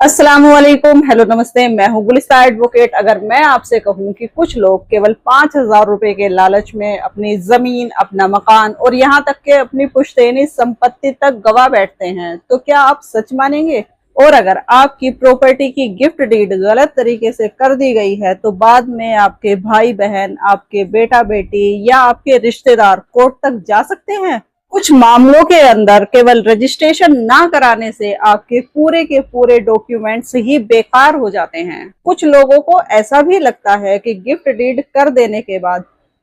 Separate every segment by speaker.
Speaker 1: अस्सलामुअलैकुम, हेलो नमस्ते। मैं हूं गुलिस्ता एडवोकेट। अगर मैं आपसे कहूं कि कुछ लोग केवल 5,000 रुपए के लालच में अपनी जमीन, अपना मकान और यहाँ तक के अपनी पुश्तैनी संपत्ति तक गवा बैठते हैं, तो क्या आप सच मानेंगे? और अगर आपकी प्रॉपर्टी की गिफ्ट डीड गलत तरीके से कर दी गई है तो बाद में आपके भाई बहन, आपके बेटा बेटी या आपके रिश्तेदार कोर्ट तक जा सकते हैं। कुछ मामलों के अंदर केवल रजिस्ट्रेशन ना कराने से आपके पूरे के पूरे डॉक्यूमेंट्स ही बेकार हो जाते हैं। कुछ लोगों को ऐसा भी लगता है कि गिफ्ट डीड कर देने के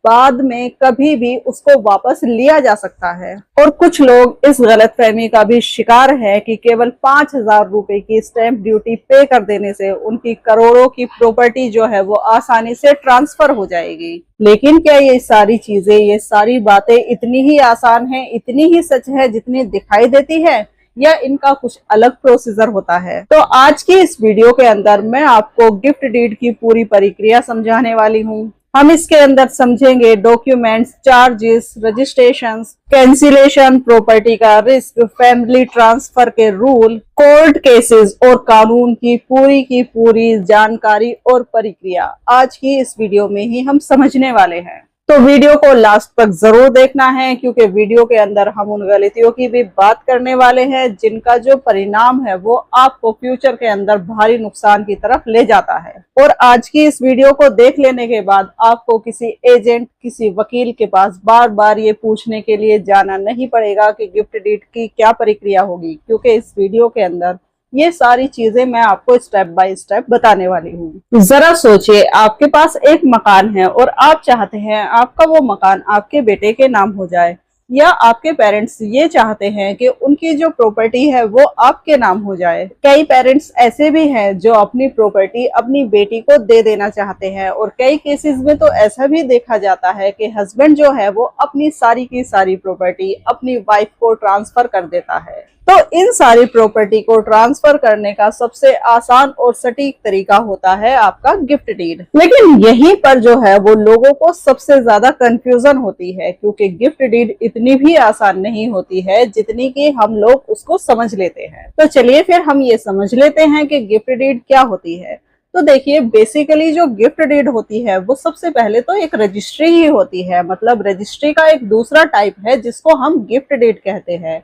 Speaker 1: बाद में कभी भी उसको वापस लिया जा सकता है। और कुछ लोग इस गलतफहमी का भी शिकार है कि केवल 5,000 रुपए की स्टैंप ड्यूटी पे कर देने से उनकी करोड़ों की प्रॉपर्टी जो है वो आसानी से ट्रांसफर हो जाएगी। लेकिन क्या ये सारी चीजें, ये सारी बातें इतनी ही आसान है, इतनी ही सच है जितनी दिखाई देती है, या इनका कुछ अलग प्रोसीजर होता है? तो आज की इस वीडियो के अंदर मैं आपको गिफ्ट डीड की पूरी प्रक्रिया समझाने वाली हूँ। हम इसके अंदर समझेंगे documents, charges, registration, cancellation, property का रिस्क, फैमिली ट्रांसफर के रूल, कोर्ट केसेस और कानून की पूरी जानकारी और प्रक्रिया आज की इस वीडियो में ही हम समझने वाले हैं। तो वीडियो को लास्ट तक जरूर देखना है, क्योंकि वीडियो के अंदर हम उन गलतियों की भी बात करने वाले हैं जिनका जो परिणाम है वो आपको फ्यूचर के अंदर भारी नुकसान की तरफ ले जाता है। और आज की इस वीडियो को देख लेने के बाद आपको किसी एजेंट, किसी वकील के पास बार बार ये पूछने के लिए जाना नहीं पड़ेगा कि गिफ्ट डीड की क्या प्रक्रिया होगी, क्योंकि इस वीडियो के अंदर ये सारी चीजें मैं आपको स्टेप बाय स्टेप बताने वाली हूँ। जरा सोचिए, आपके पास एक मकान है और आप चाहते हैं आपका वो मकान आपके बेटे के नाम हो जाए, या आपके पेरेंट्स ये चाहते हैं कि उनकी जो प्रॉपर्टी है वो आपके नाम हो जाए। कई पेरेंट्स ऐसे भी हैं जो अपनी प्रॉपर्टी अपनी बेटी को दे देना चाहते हैं, और कई केसेस में तो ऐसा भी देखा जाता है कि हस्बैंड जो है वो अपनी सारी की सारी प्रॉपर्टी अपनी वाइफ को ट्रांसफर कर देता है। तो इन सारी प्रॉपर्टी को ट्रांसफर करने का सबसे आसान और सटीक तरीका होता है आपका गिफ्ट डीड। लेकिन यहीं पर जो है वो लोगों को सबसे ज्यादा कंफ्यूजन होती है, क्योंकि गिफ्ट डीड इतनी भी आसान नहीं होती है जितनी कि हम लोग उसको समझ लेते हैं। तो चलिए फिर हम ये समझ लेते हैं कि गिफ्ट डीड क्या होती है। तो देखिए, बेसिकली जो गिफ्ट डीड होती है वो सबसे पहले तो एक रजिस्ट्री ही होती है। मतलब रजिस्ट्री का एक दूसरा टाइप है जिसको हम गिफ्ट डीड कहते हैं।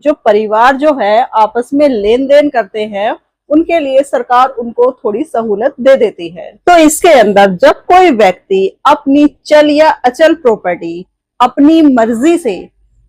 Speaker 1: जो परिवार जो है आपस में लेन देन करते हैं, उनके लिए सरकार उनको थोड़ी सहूलत दे देती है। तो इसके अंदर जब कोई व्यक्ति अपनी चल या अचल प्रॉपर्टी अपनी मर्जी से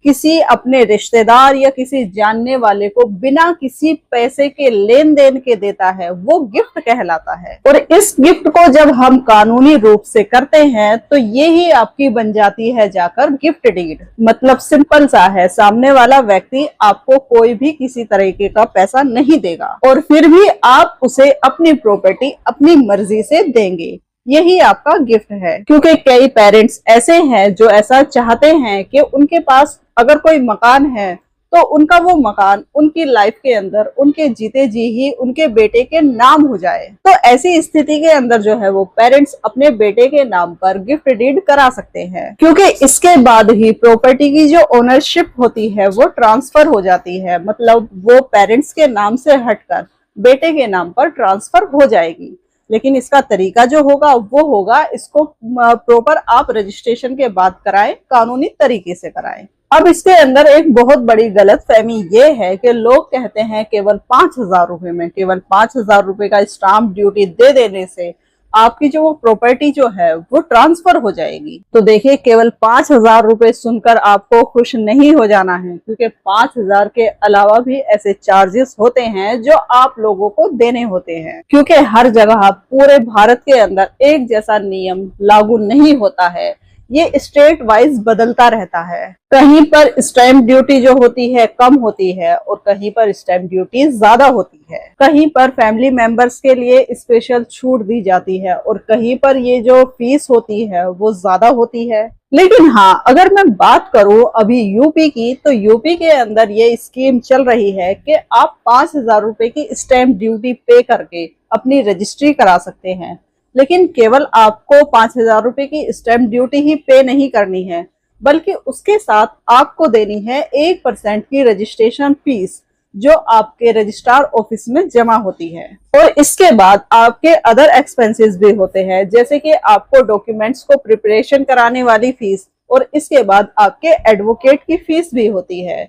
Speaker 1: किसी अपने रिश्तेदार या किसी जानने वाले को बिना किसी पैसे के लेन देन के देता है, वो गिफ्ट कहलाता है। और इस गिफ्ट को जब हम कानूनी रूप से करते हैं तो ये ही आपकी बन जाती है जाकर गिफ्ट डीड। मतलब सिंपल सा है, सामने वाला व्यक्ति आपको कोई भी किसी तरीके का पैसा नहीं देगा और फिर भी आप उसे अपनी प्रॉपर्टी अपनी मर्जी से देंगे। यही आपका गिफ्ट है। क्योंकि कई पेरेंट्स ऐसे हैं जो ऐसा चाहते हैं कि उनके पास अगर कोई मकान है तो उनका वो मकान उनकी लाइफ के अंदर उनके जीते जी ही उनके बेटे के नाम हो जाए। तो ऐसी स्थिति के अंदर जो है वो पेरेंट्स अपने बेटे के नाम पर गिफ्ट डीड करा सकते हैं, क्योंकि इसके बाद ही प्रॉपर्टी की जो ओनरशिप होती है वो ट्रांसफर हो जाती है। मतलब वो पेरेंट्स के नाम से हटकर बेटे के नाम पर ट्रांसफर हो जाएगी। लेकिन इसका तरीका जो होगा वो होगा, इसको प्रॉपर आप रजिस्ट्रेशन के बाद कराएं, कानूनी तरीके से कराएं। अब इसके अंदर एक बहुत बड़ी गलतफहमी ये है कि लोग कहते हैं केवल 5,000 रुपए में, केवल 5,000 रुपए का स्टाम्प ड्यूटी दे देने से आपकी जो प्रॉपर्टी जो है वो ट्रांसफर हो जाएगी। तो देखिए, केवल 5,000 रुपए सुनकर आपको खुश नहीं हो जाना है, क्योंकि 5,000 के अलावा भी ऐसे चार्जेस होते हैं जो आप लोगों को देने होते हैं। क्योंकि हर जगह पूरे भारत के अंदर एक जैसा नियम लागू नहीं होता है, ये स्टेट वाइज बदलता रहता है। कहीं पर स्टैंप ड्यूटी जो होती है कम होती है और कहीं पर स्टैंप ड्यूटी ज्यादा होती है। कहीं पर फैमिली मेंबर्स के लिए स्पेशल छूट दी जाती है और कहीं पर ये जो फीस होती है वो ज्यादा होती है। लेकिन हाँ, अगर मैं बात करूं अभी यूपी की, तो यूपी के अंदर ये स्कीम चल रही है कि आप 5,000 रुपए की स्टैंप ड्यूटी पे करके अपनी रजिस्ट्री करा सकते हैं। लेकिन केवल आपको 5,000 रुपए की स्टैंप ड्यूटी ही पे नहीं करनी है, बल्कि उसके साथ आपको देनी है 1% की रजिस्ट्रेशन फीस, जो आपके रजिस्ट्रार ऑफिस में जमा होती है। और इसके बाद आपके अदर एक्सपेंसेस भी होते हैं, जैसे कि आपको डॉक्यूमेंट्स को प्रिपरेशन कराने वाली फीस, और इसके बाद आपके एडवोकेट की फीस भी होती है।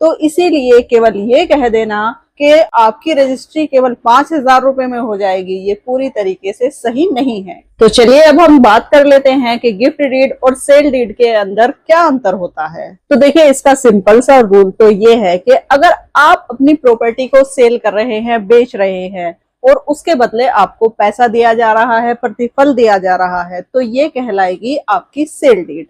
Speaker 1: तो इसीलिए केवल ये कह देना कि आपकी रजिस्ट्री केवल 5,000 रुपए में हो जाएगी, ये पूरी तरीके से सही नहीं है। तो चलिए अब हम बात कर लेते हैं कि गिफ्ट डीड और सेल डीड के अंदर क्या अंतर होता है। तो देखिए, इसका सिंपल सा रूल तो ये है कि अगर आप अपनी प्रॉपर्टी को सेल कर रहे हैं, बेच रहे हैं, और उसके बदले आपको पैसा दिया जा रहा है, प्रतिफल दिया जा रहा है, तो ये कहलाएगी आपकी सेल डीड।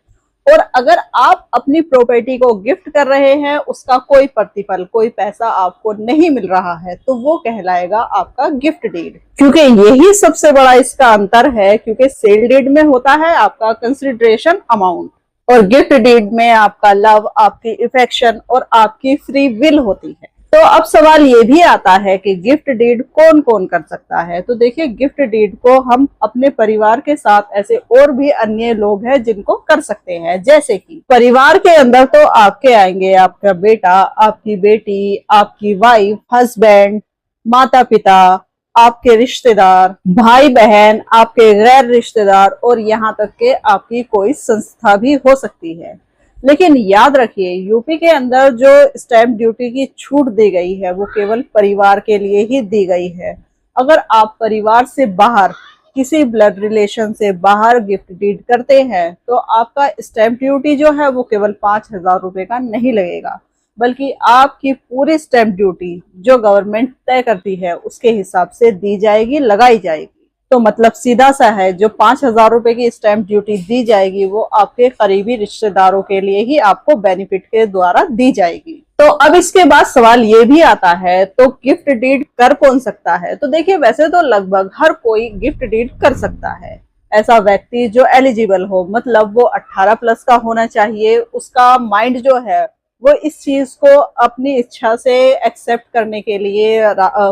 Speaker 1: और अगर आप अपनी प्रॉपर्टी को गिफ्ट कर रहे हैं, उसका कोई प्रतिफल, कोई पैसा आपको नहीं मिल रहा है, तो वो कहलाएगा आपका गिफ्ट डीड। क्योंकि यही सबसे बड़ा इसका अंतर है, क्योंकि सेल डीड में होता है आपका कंसिडरेशन अमाउंट, और गिफ्ट डीड में आपका लव, आपकी इफेक्शन और आपकी फ्री विल होती है। तो अब सवाल ये भी आता है कि गिफ्ट डीड कौन कौन कर सकता है। तो देखिए, गिफ्ट डीड को हम अपने परिवार के साथ ऐसे और भी अन्य लोग हैं जिनको कर सकते हैं। जैसे कि परिवार के अंदर तो आपके आएंगे आपका बेटा, आपकी बेटी, आपकी वाइफ, हस्बैंड, माता पिता, आपके रिश्तेदार, भाई बहन, आपके गैर रिश्तेदार, और यहाँ तक के आपकी कोई संस्था भी हो सकती है। लेकिन याद रखिए, यूपी के अंदर जो स्टैंप ड्यूटी की छूट दी गई है वो केवल परिवार के लिए ही दी गई है। अगर आप परिवार से बाहर, किसी ब्लड रिलेशन से बाहर गिफ्ट डीड करते हैं, तो आपका स्टैंप ड्यूटी जो है वो केवल 5,000 रुपए का नहीं लगेगा, बल्कि आपकी पूरी स्टैंप ड्यूटी जो गवर्नमेंट तय करती है उसके हिसाब से दी जाएगी, लगाई जाएगी। तो मतलब सीधा सा है, जो 5,000 रुपए की स्टैंप ड्यूटी दी जाएगी वो आपके करीबी रिश्तेदारों के लिए ही आपको बेनिफिट के द्वारा दी जाएगी। तो अब इसके बाद सवाल ये भी आता है, तो गिफ्ट डीड कर कौन सकता है। तो देखिए, वैसे तो लगभग हर कोई गिफ्ट डीड कर सकता है। ऐसा व्यक्ति जो एलिजिबल हो, मतलब वो 18 प्लस का होना चाहिए, उसका माइंड जो है वो इस चीज को अपनी इच्छा से एक्सेप्ट करने के लिए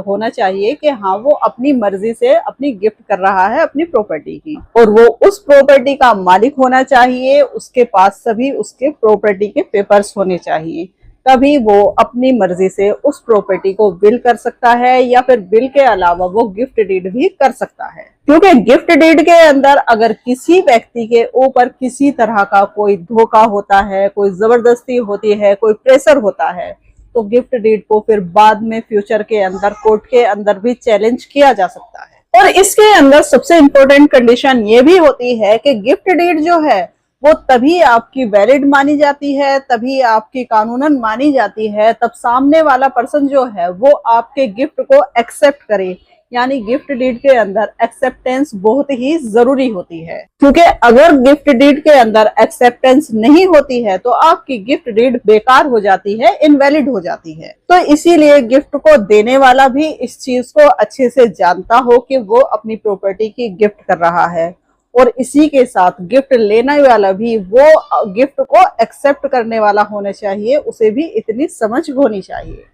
Speaker 1: होना चाहिए कि हाँ, वो अपनी मर्जी से अपनी गिफ्ट कर रहा है अपनी प्रॉपर्टी की, और वो उस प्रॉपर्टी का मालिक होना चाहिए, उसके पास सभी उसके प्रॉपर्टी के पेपर्स होने चाहिए, तभी वो अपनी मर्जी से उस प्रॉपर्टी को विल कर सकता है, या फिर विल के अलावा वो गिफ्ट डीड भी कर सकता है। क्योंकि गिफ्ट डीड के अंदर अगर किसी व्यक्ति के ऊपर किसी तरह का कोई धोखा होता है, कोई जबरदस्ती होती है, कोई प्रेशर होता है, तो गिफ्ट डीड को फिर बाद में फ्यूचर के अंदर कोर्ट के अंदर भी चैलेंज किया जा सकता है। और इसके अंदर सबसे इम्पोर्टेंट कंडीशन ये भी होती है कि गिफ्ट डीड जो है वो तभी आपकी वैलिड मानी जाती है, तभी आपकी कानूनन मानी जाती है, तब सामने वाला पर्सन जो है वो आपके गिफ्ट को एक्सेप्ट करे। यानी गिफ्ट डीड के अंदर एक्सेप्टेंस बहुत ही जरूरी होती है, क्योंकि अगर गिफ्ट डीड के अंदर एक्सेप्टेंस नहीं होती है तो आपकी गिफ्ट डीड बेकार हो जाती है, इनवैलिड हो जाती है। तो इसीलिए गिफ्ट को देने वाला भी इस चीज को अच्छे से जानता हो कि वो अपनी प्रॉपर्टी की गिफ्ट कर रहा है, और इसी के साथ गिफ्ट लेने वाला भी वो गिफ्ट को एक्सेप्ट करने वाला होना चाहिए, उसे भी इतनी समझ होनी चाहिए।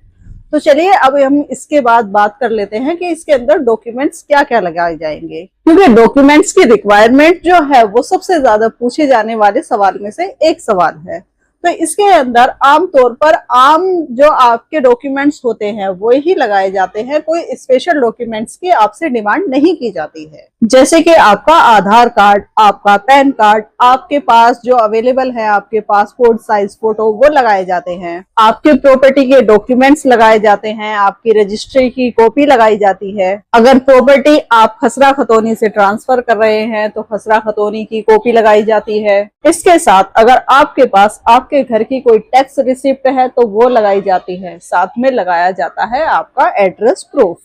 Speaker 1: तो चलिए अब हम इसके बाद बात कर लेते हैं कि इसके अंदर डॉक्यूमेंट्स क्या क्या लगाए जाएंगे। क्योंकि डॉक्यूमेंट्स की रिक्वायरमेंट जो है वो सबसे ज्यादा पूछे जाने वाले सवाल में से एक सवाल है। तो इसके अंदर आमतौर पर आम जो आपके डॉक्यूमेंट्स होते हैं वो ही लगाए जाते हैं, कोई स्पेशल डॉक्यूमेंट्स की आपसे डिमांड नहीं की जाती है। जैसे कि आपका आधार कार्ड, आपका पैन कार्ड, आपके पास जो अवेलेबल है आपके पासपोर्ट साइज फोटो, वो लगाए जाते हैं। आपके प्रॉपर्टी के डॉक्यूमेंट्स लगाए जाते हैं, आपकी रजिस्ट्री की कॉपी लगाई जाती है। अगर प्रॉपर्टी आप खसरा खतौनी से ट्रांसफर कर रहे हैं तो खसरा खतौनी की कॉपी लगाई जाती है। इसके साथ अगर आपके पास आपके घर की कोई टैक्स रिसिप्ट है तो वो लगाई जाती है। साथ में लगाया जाता है आपका एड्रेस प्रूफ।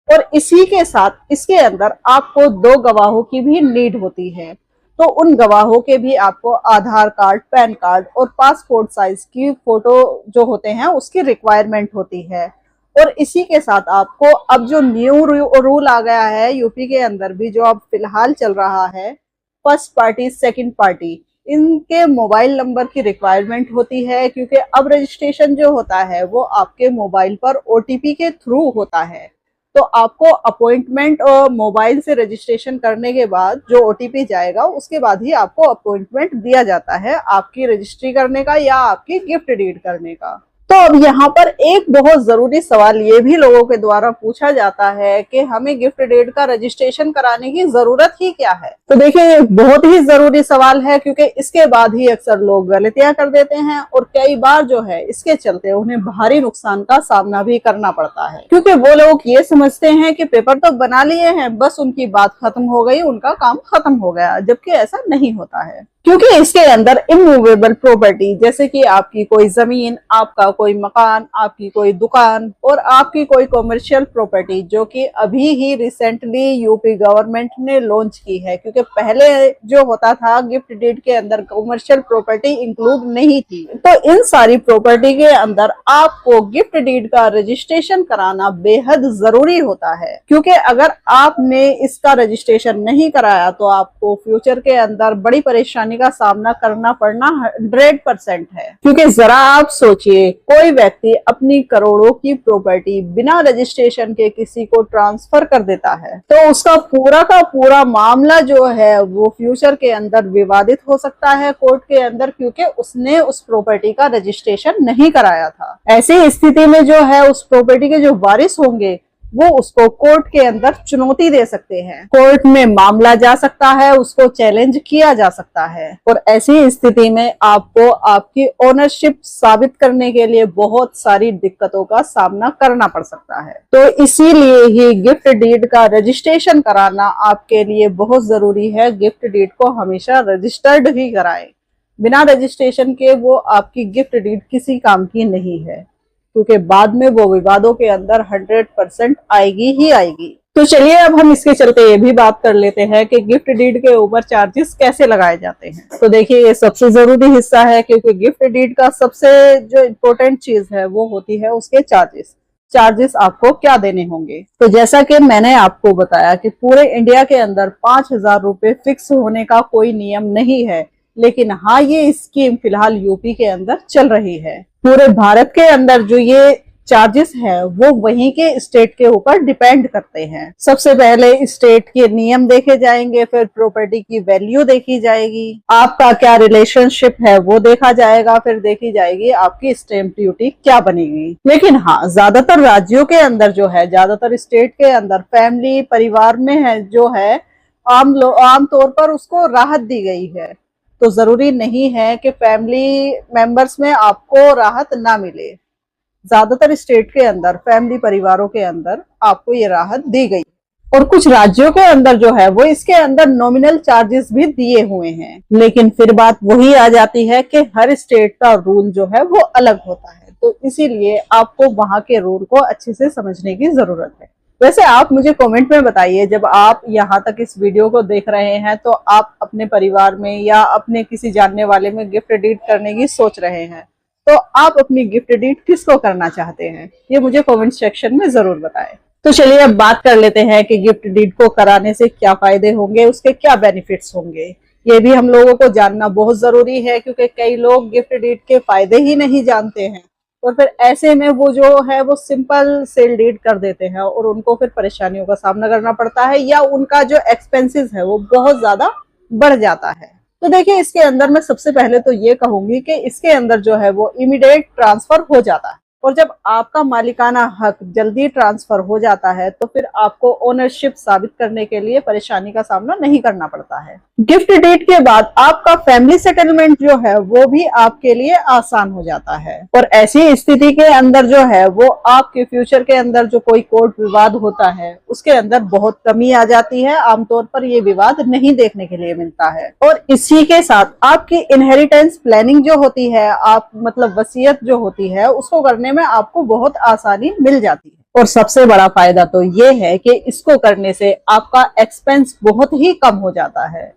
Speaker 1: और इसी के साथ इसके अंदर आपको 2 गवाहों की भी नीड होती है। तो उन गवाहों के भी आपको आधार कार्ड, पैन कार्ड और पासपोर्ट साइज की फोटो जो होते हैं उसकी रिक्वायरमेंट होती है। और इसी के साथ आपको अब जो न्यू रूल आ गया है यूपी के अंदर भी, जो अब फिलहाल चल रहा है, फर्स्ट पार्टी सेकंड पार्टी, इनके मोबाइल नंबर की रिक्वायरमेंट होती है। क्योंकि अब रजिस्ट्रेशन जो होता है वो आपके मोबाइल पर ओटीपी के थ्रू होता है। तो आपको अपॉइंटमेंट और मोबाइल से रजिस्ट्रेशन करने के बाद जो ओटीपी जाएगा उसके बाद ही आपको अपॉइंटमेंट दिया जाता है आपकी रजिस्ट्री करने का या आपकी गिफ्ट डीड करने का। तो अब यहाँ पर एक बहुत जरूरी सवाल ये भी लोगों के द्वारा पूछा जाता है कि हमें गिफ्ट डीड का रजिस्ट्रेशन कराने की जरूरत ही क्या है। तो देखिए, बहुत ही जरूरी सवाल है, क्योंकि इसके बाद ही अक्सर लोग गलतियां कर देते हैं और कई बार जो है इसके चलते उन्हें भारी नुकसान का सामना भी करना पड़ता है, क्योंकि वो लोग ये समझते हैं कि पेपर तो बना लिए हैं, बस उनकी बात खत्म हो गई, उनका काम खत्म हो गया, जबकि ऐसा नहीं होता है। क्योंकि इसके अंदर इमूवेबल प्रॉपर्टी जैसे कि आपकी कोई जमीन, आपका कोई मकान, आपकी कोई दुकान और आपकी कोई कॉमर्शियल प्रॉपर्टी जो कि अभी ही रिसेंटली यूपी गवर्नमेंट ने लॉन्च की है, क्योंकि पहले जो होता था गिफ्ट डीड के अंदर कॉमर्शियल प्रॉपर्टी इंक्लूड नहीं थी। तो इन सारी प्रॉपर्टी के अंदर आपको गिफ्ट डीड का रजिस्ट्रेशन कराना बेहद जरूरी होता है, क्योंकि अगर आपने इसका रजिस्ट्रेशन नहीं कराया तो आपको फ्यूचर के अंदर बड़ी परेशानी का सामना करना पड़ना 100% है। क्योंकि जरा आप सोचिए, कोई व्यक्ति अपनी करोड़ों की प्रॉपर्टी बिना रजिस्ट्रेशन के किसी को ट्रांसफर कर देता है तो उसका पूरा का पूरा मामला जो है वो फ्यूचर के अंदर विवादित हो सकता है कोर्ट के अंदर, क्योंकि उसने उस प्रॉपर्टी का रजिस्ट्रेशन नहीं कराया था। ऐसी स्थिति में जो है उस प्रॉपर्टी के जो वारिस होंगे वो उसको कोर्ट के अंदर चुनौती दे सकते हैं, कोर्ट में मामला जा सकता है, उसको चैलेंज किया जा सकता है और ऐसी स्थिति में आपको आपकी ओनरशिप साबित करने के लिए बहुत सारी दिक्कतों का सामना करना पड़ सकता है। तो इसीलिए ही गिफ्ट डीड का रजिस्ट्रेशन कराना आपके लिए बहुत जरूरी है। गिफ्ट डीड को हमेशा रजिस्टर्ड ही कराएं, बिना रजिस्ट्रेशन के वो आपकी गिफ्ट डीड किसी काम की नहीं है, क्योंकि बाद में वो विवादों के अंदर 100% आएगी ही आएगी। तो चलिए अब हम इसके चलते ये भी बात कर लेते हैं कि गिफ्ट डीड के ऊपर चार्जेस कैसे लगाए जाते हैं। तो देखिए, ये सबसे जरूरी हिस्सा है, क्योंकि गिफ्ट डीड का सबसे जो इम्पोर्टेंट चीज है वो होती है उसके चार्जेस आपको क्या देने होंगे। तो जैसा कि मैंने आपको बताया कि पूरे इंडिया के अंदर 5,000 रुपए फिक्स होने का कोई नियम नहीं है, लेकिन हाँ, ये स्कीम फिलहाल यूपी के अंदर चल रही है। पूरे भारत के अंदर जो ये चार्जेस है वो वहीं के स्टेट के ऊपर डिपेंड करते हैं। सबसे पहले स्टेट के नियम देखे जाएंगे, फिर प्रॉपर्टी की वैल्यू देखी जाएगी, आपका क्या रिलेशनशिप है वो देखा जाएगा, फिर देखी जाएगी आपकी स्टैंप ड्यूटी क्या बनेगी। लेकिन हाँ, ज्यादातर राज्यों के अंदर जो है, ज्यादातर स्टेट के अंदर फैमिली परिवार में है जो है आम तौर पर उसको राहत दी गई है। तो जरूरी नहीं है कि फैमिली मेंबर्स में आपको राहत ना मिले, ज्यादातर स्टेट के अंदर फैमिली परिवारों के अंदर आपको ये राहत दी गई। और कुछ राज्यों के अंदर जो है वो इसके अंदर नॉमिनल चार्जेस भी दिए हुए हैं, लेकिन फिर बात वही आ जाती है कि हर स्टेट का रूल जो है वो अलग होता है, तो इसीलिए आपको वहां के रूल को अच्छे से समझने की जरूरत है। वैसे आप मुझे कमेंट में बताइए, जब आप यहाँ तक इस वीडियो को देख रहे हैं तो आप अपने परिवार में या अपने किसी जानने वाले में गिफ्ट डीड करने की सोच रहे हैं, तो आप अपनी गिफ्ट डीड किसको करना चाहते हैं, ये मुझे कमेंट सेक्शन में जरूर बताएं। तो चलिए अब बात कर लेते हैं कि गिफ्ट डीड को कराने से क्या फायदे होंगे, उसके क्या बेनिफिट्स होंगे। ये भी हम लोगों को जानना बहुत जरूरी है, क्योंकि कई लोग गिफ्ट डीड के फायदे ही नहीं जानते हैं और फिर ऐसे में वो जो है वो सिंपल सेल डीड कर देते हैं और उनको फिर परेशानियों का सामना करना पड़ता है, या उनका जो एक्सपेंसेस है वो बहुत ज्यादा बढ़ जाता है। तो देखिए, इसके अंदर मैं सबसे पहले तो ये कहूंगी कि इसके अंदर जो है वो इमीडिएट ट्रांसफर हो जाता है, और जब आपका मालिकाना हक जल्दी ट्रांसफर हो जाता है तो फिर आपको ओनरशिप साबित करने के लिए परेशानी का सामना नहीं करना पड़ता है। गिफ्ट डीड के बाद आपका फैमिली सेटलमेंट जो है वो भी आपके लिए आसान हो जाता है, और ऐसी स्थिति के अंदर जो है वो आपके फ्यूचर के अंदर जो कोई कोर्ट विवाद होता है उसके अंदर बहुत कमी आ जाती है। आमतौर पर ये विवाद नहीं देखने के लिए मिलता है, और इसी के साथ आपकी इनहेरिटेंस प्लानिंग जो होती है, आप मतलब वसीयत जो होती है, उसको करने में आपको बहुत आसानी मिल जाती है। और सबसे बड़ा फायदा तो ये है कि इसको करने से आपका एक्सपेंस बहुत ही कम हो जाता है,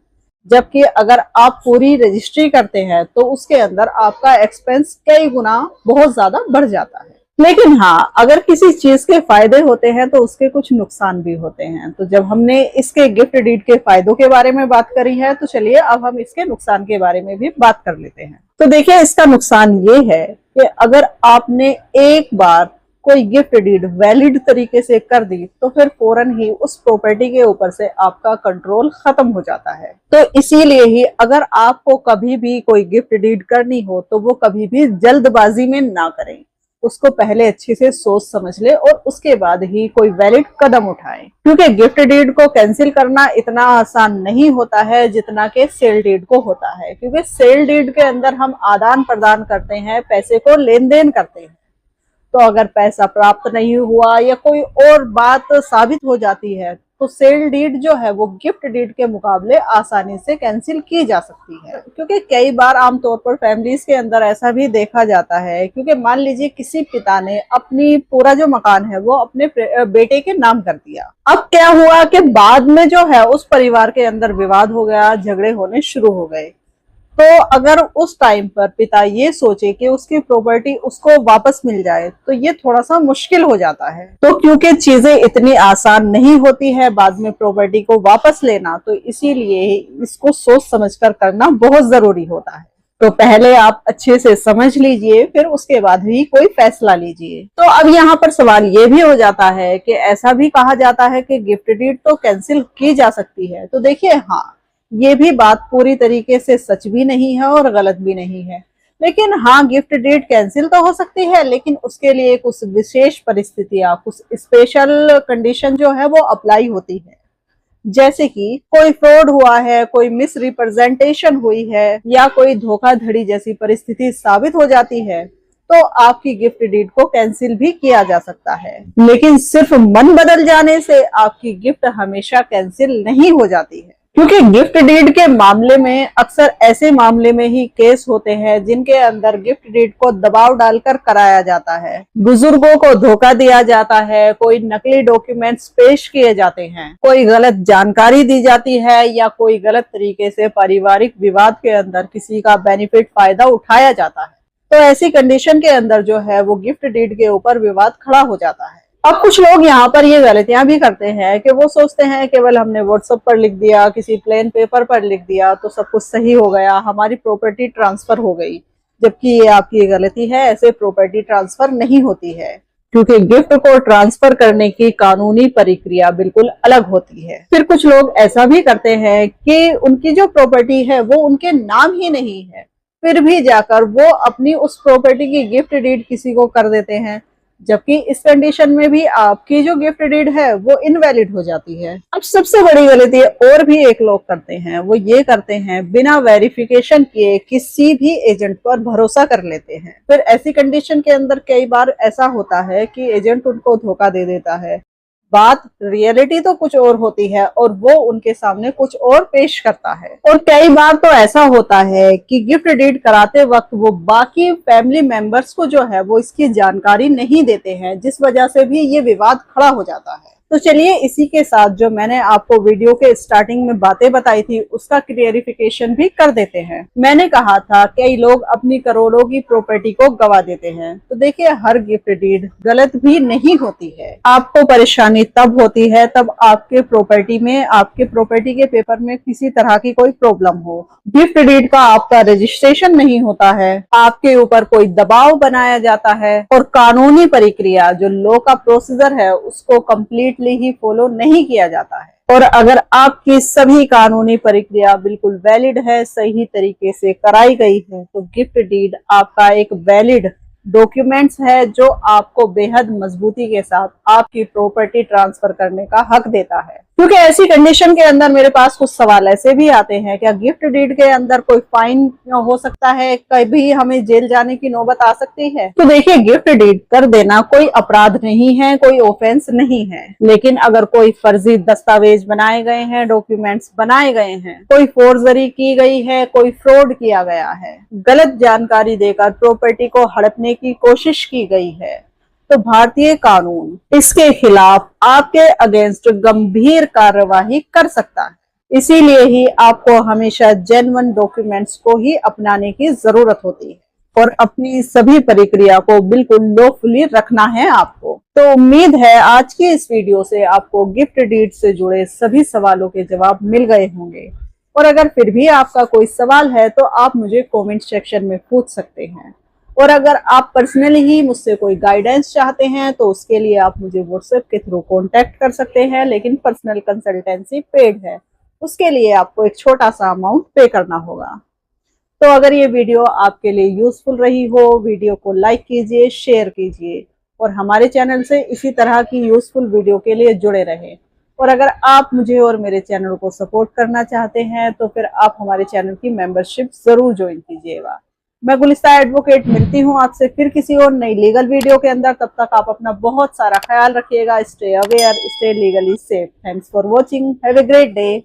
Speaker 1: जबकि अगर आप पूरी रजिस्ट्री करते हैं तो उसके अंदर आपका एक्सपेंस कई गुना बहुत ज्यादा बढ़ जाता है। लेकिन हाँ, अगर किसी चीज के फायदे होते हैं तो उसके कुछ नुकसान भी होते हैं। तो जब हमने इसके गिफ्ट डीड के फायदों के बारे में बात करी है, तो चलिए अब हम इसके नुकसान के बारे में भी बात कर लेते हैं। तो देखिए, इसका नुकसान ये है कि अगर आपने एक बार कोई गिफ्ट डीड वैलिड तरीके से कर दी तो फिर फौरन ही उस प्रॉपर्टी के ऊपर से आपका कंट्रोल खत्म हो जाता है। तो इसीलिए ही अगर आपको कभी भी कोई गिफ्ट डीड करनी हो तो वो कभी भी जल्दबाजी में ना करें। उसको पहले अच्छे से सोच समझ ले और उसके बाद ही कोई वैलिड कदम उठाए, क्योंकि गिफ्ट डीड को कैंसिल करना इतना आसान नहीं होता है जितना कि सेल डीड को होता है। क्योंकि सेल डीड के अंदर हम आदान प्रदान करते हैं, पैसे को लेन देन करते हैं। तो अगर पैसा प्राप्त नहीं हुआ या कोई और बात साबित हो जाती है तो सेल डीड जो है वो गिफ्ट डीड के मुकाबले आसानी से कैंसिल की जा सकती है। क्योंकि कई बार आमतौर पर फैमिलीज के अंदर ऐसा भी देखा जाता है, क्योंकि मान लीजिए किसी पिता ने अपनी पूरा जो मकान है वो अपने बेटे के नाम कर दिया। अब क्या हुआ कि बाद में जो है उस परिवार के अंदर विवाद हो गया, झगड़े होने शुरू हो गए। तो अगर उस टाइम पर पिता ये सोचे कि उसकी प्रॉपर्टी उसको वापस मिल जाए तो ये थोड़ा सा मुश्किल हो जाता है। तो क्योंकि चीजें इतनी आसान नहीं होती है बाद में प्रॉपर्टी को वापस लेना, तो इसीलिए इसको सोच समझकर करना बहुत जरूरी होता है। तो पहले आप अच्छे से समझ लीजिए, फिर उसके बाद ही कोई फैसला लीजिए। तो अब यहाँ पर सवाल ये भी हो जाता है कि ऐसा भी कहा जाता है कि गिफ्ट डीड तो कैंसिल की जा सकती है। तो देखिए, हाँ, ये भी बात पूरी तरीके से सच भी नहीं है और गलत भी नहीं है। लेकिन हाँ, गिफ्ट डीड कैंसिल तो हो सकती है, लेकिन उसके लिए कुछ विशेष परिस्थितियां, कुछ स्पेशल कंडीशन जो है वो अप्लाई होती है। जैसे कि कोई फ्रॉड हुआ है, कोई मिस रिप्रेजेंटेशन हुई है या कोई धोखाधड़ी जैसी परिस्थिति साबित हो जाती है, तो आपकी गिफ्ट डीड को कैंसिल भी किया जा सकता है। लेकिन सिर्फ मन बदल जाने से आपकी गिफ्ट हमेशा कैंसिल नहीं हो जाती है। क्योंकि गिफ्ट डीड के मामले में अक्सर ऐसे मामले में ही केस होते हैं जिनके अंदर गिफ्ट डीड को दबाव डालकर कराया जाता है, बुजुर्गों को धोखा दिया जाता है, कोई नकली डॉक्यूमेंट्स पेश किए जाते हैं, कोई गलत जानकारी दी जाती है या कोई गलत तरीके से पारिवारिक विवाद के अंदर किसी का बेनिफिट फायदा उठाया जाता है। तो ऐसी कंडीशन के अंदर जो है वो गिफ्ट डीड के ऊपर विवाद खड़ा हो जाता है। अब कुछ लोग यहाँ पर ये गलतियां भी करते हैं कि वो सोचते हैं केवल हमने व्हाट्सएप पर लिख दिया, किसी प्लेन पेपर पर लिख दिया तो सब कुछ सही हो गया, हमारी प्रॉपर्टी ट्रांसफर हो गई। जबकि ये आपकी गलती है, ऐसे प्रॉपर्टी ट्रांसफर नहीं होती है। क्योंकि गिफ्ट को ट्रांसफर करने की कानूनी प्रक्रिया बिल्कुल अलग होती है। फिर कुछ लोग ऐसा भी करते हैं कि उनकी जो प्रॉपर्टी है वो उनके नाम ही नहीं है, फिर भी जाकर वो अपनी उस प्रॉपर्टी की गिफ्ट डीड किसी को कर देते हैं, जबकि इस कंडीशन में भी आपकी जो गिफ्ट डीड है वो इनवैलिड हो जाती है। अब सबसे बड़ी गलती और भी एक लोग करते हैं, वो ये करते हैं बिना वेरिफिकेशन किए किसी भी एजेंट पर भरोसा कर लेते हैं। फिर ऐसी कंडीशन के अंदर कई बार ऐसा होता है कि एजेंट उनको धोखा दे देता है। बात रियलिटी तो कुछ और होती है और वो उनके सामने कुछ और पेश करता है। और कई बार तो ऐसा होता है कि गिफ्ट डीड कराते वक्त वो बाकी फैमिली मेंबर्स को जो है वो इसकी जानकारी नहीं देते हैं, जिस वजह से भी ये विवाद खड़ा हो जाता है। तो चलिए इसी के साथ जो मैंने आपको वीडियो के स्टार्टिंग में बातें बताई थी उसका क्लियरिफिकेशन भी कर देते हैं। मैंने कहा था कई लोग अपनी करोड़ों की प्रॉपर्टी को गवा देते हैं। तो देखिए, हर गिफ्ट डीड गलत भी नहीं होती है। आपको परेशानी तब होती है तब आपके प्रॉपर्टी में, आपके प्रॉपर्टी के पेपर में किसी तरह की कोई प्रॉब्लम हो, गिफ्ट डीड का आपका रजिस्ट्रेशन नहीं होता है, आपके ऊपर कोई दबाव बनाया जाता है और कानूनी प्रक्रिया जो लॉ का प्रोसीजर है उसको कम्प्लीटली ही फॉलो नहीं किया जाता है। और अगर आपकी सभी कानूनी प्रक्रिया बिल्कुल वैलिड है, सही तरीके से कराई गई है, तो गिफ्ट डीड आपका एक वैलिड डॉक्यूमेंट्स है जो आपको बेहद मजबूती के साथ आपकी प्रॉपर्टी ट्रांसफर करने का हक देता है। क्योंकि ऐसी कंडीशन के अंदर मेरे पास कुछ सवाल ऐसे भी आते हैं, क्या गिफ्ट डीड के अंदर कोई फाइन हो सकता है, कभी हमें जेल जाने की नौबत आ सकती है? तो देखिए, गिफ्ट डीड कर देना कोई अपराध नहीं है, कोई ऑफेंस नहीं है। लेकिन अगर कोई फर्जी दस्तावेज बनाए गए हैं, डॉक्यूमेंट्स बनाए गए हैं, कोई फोर्जरी की गई है, कोई फ्रॉड किया गया है, गलत जानकारी देकर प्रॉपर्टी को हड़पने की कोशिश की गई है, तो भारतीय कानून इसके खिलाफ आपके अगेंस्ट गंभीर कार्यवाही कर सकता है। इसीलिए ही आपको हमेशा जेन्युइन डॉक्यूमेंट्स को ही अपनाने की जरूरत होती है और अपनी सभी प्रक्रिया को बिल्कुल लॉफुली रखना है आपको। तो उम्मीद है आज की इस वीडियो से आपको गिफ्ट डीड से जुड़े सभी सवालों के जवाब मिल गए होंगे। और अगर फिर भी आपका कोई सवाल है तो आप मुझे कमेंट सेक्शन में पूछ सकते हैं। और अगर आप पर्सनली ही मुझसे कोई गाइडेंस चाहते हैं तो उसके लिए आप मुझे व्हाट्सएप के थ्रू कांटेक्ट कर सकते हैं, लेकिन पर्सनल कंसल्टेंसी पेड है, उसके लिए आपको एक छोटा सा अमाउंट पे करना होगा। तो अगर ये वीडियो आपके लिए यूजफुल रही हो, वीडियो को लाइक कीजिए, शेयर कीजिए और हमारे चैनल से इसी तरह की यूजफुल वीडियो के लिए जुड़े रहें। और अगर आप मुझे और मेरे चैनल को सपोर्ट करना चाहते हैं तो फिर आप हमारे चैनल की मेंबरशिप जरूर ज्वाइन कीजिएगा। मैं गुलिस्ता एडवोकेट मिलती हूँ आपसे फिर किसी और नई लीगल वीडियो के अंदर। तब तक आप अपना बहुत सारा ख्याल रखिएगा। Stay aware, stay legally safe. Thanks for watching, have a great day.